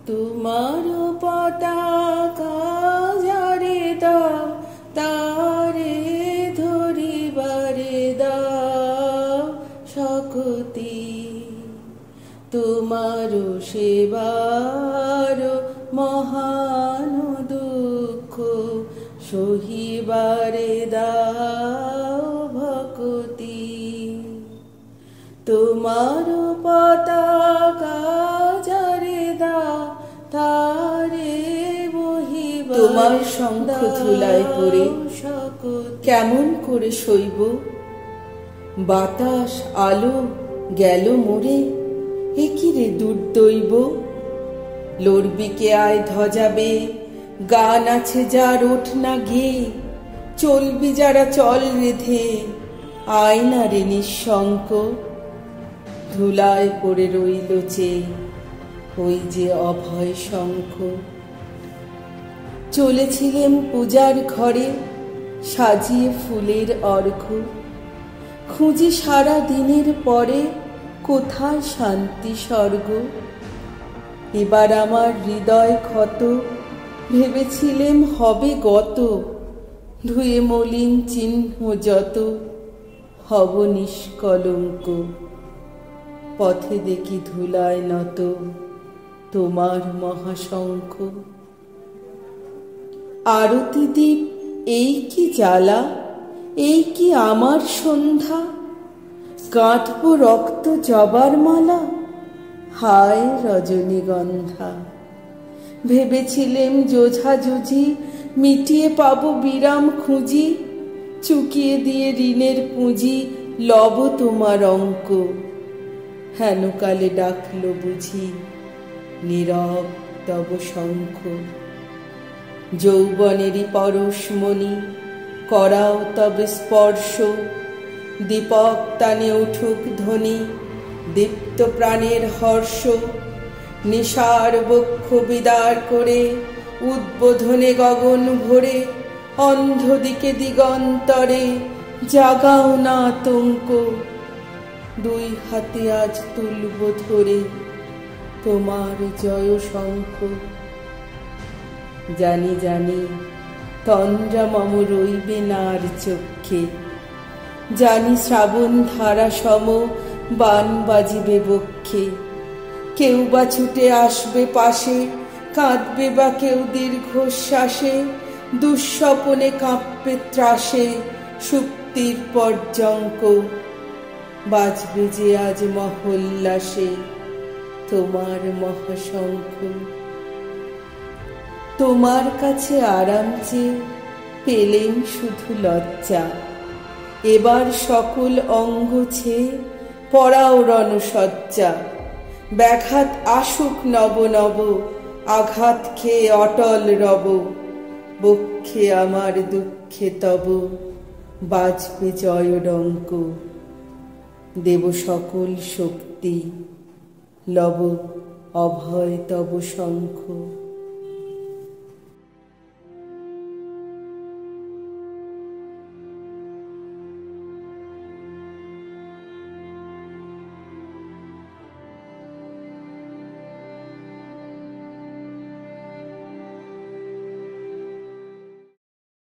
তোমার পতাকা যারে দাও তারে ধরিবারে দাও শক্তি, তোমার সেবার মহান দুঃখ সহিবারে দাও ভক্তি। তোমার পতাকা যারে দাও তারে বহিবা, তোমার শঙ্খ ধুলায় পড়ে কেমন করে সইব, বাতাস আলো গেল মোরে এ কি রে দুর্দৈব। লড়বিকে আয় ধ্বজাবে, গান আছে যার ওঠ না গে, চলবি যারা চল রেধে আয় না রে নিঃশঙ্ক। ধুলায় পড়ে রইল চেয়ে ওই যে অভয় শঙ্খ, চলেছিলেম পূজার ঘরে সাজিয়ে ফুলের অর্ঘ্য, খুঁজি সারা দিনের পরে কোথায় শান্তি স্বর্গ। এবার আমার হৃদয় ক্ষত, ভেবেছিলেম হবে গত, ধুয়ে মলিন চিহ্ন যত হব নিষ্কলঙ্ক। পথে দেখি ধুলায় নত তোমার মহাশঙ্খ। আরতি দ্বীপ এই কি জ্বালা, এই কি আমার সন্ধ্যা, গাঁথব রক্ত জবার মালা, হায় রজনীগন্ধা। ভেবেছিলেম যোঝা যুঝি মিটিয়ে পাবো বিরাম খুঁজি, চুকিয়ে দিয়ে ঋণের পুঁজি লব তোমার অঙ্ক। হেনকালে ডাকল বুঝি নীরব তব শঙ্খ। যৌবনেরই পরশমণি করাও তবে স্পর্শ, দীপক টানে উঠুক ধ্বনি দীপ্ত প্রাণের হর্ষ। নিশার বক্ষ বিদার করে উদ্বোধনে গগন ভরে, অন্ধ দিকে দিগন্তরে জাগাও না আতঙ্ক। দুই হাতে আজ তুলব ধরে তোমার জয় শঙ্খ। জানি জানি তন্দ্রা মম রইবে না আর চক্ষে, জানি শ্রাবণ ধারা সম বান বাজিবে বক্ষে। কেউ বা ছুটে আসবে পাশে, কাঁদবে বা কেউ দীর্ঘশ্বাসে, দুঃস্বপনে কাঁপবে ত্রাসে সুপ্তির পর্যঙ্ক। বাজবে যে আজ মহোল্লাসে তোমার মহাশঙ্খ। তোমার কাছে আরাম চেয়ে পেলেম শুধু লজ্জা, এবার সকল অঙ্গ ছেয়ে পড়াও রণসজ্জা। ব্যাঘাত আসুক নব নব, আঘাত খেয়ে অটল রব, বক্ষে আমার দুঃখে তব বাজবে জয়ডঙ্ক। দেব সকল শক্তি, লব অভয় তব শঙ্খ।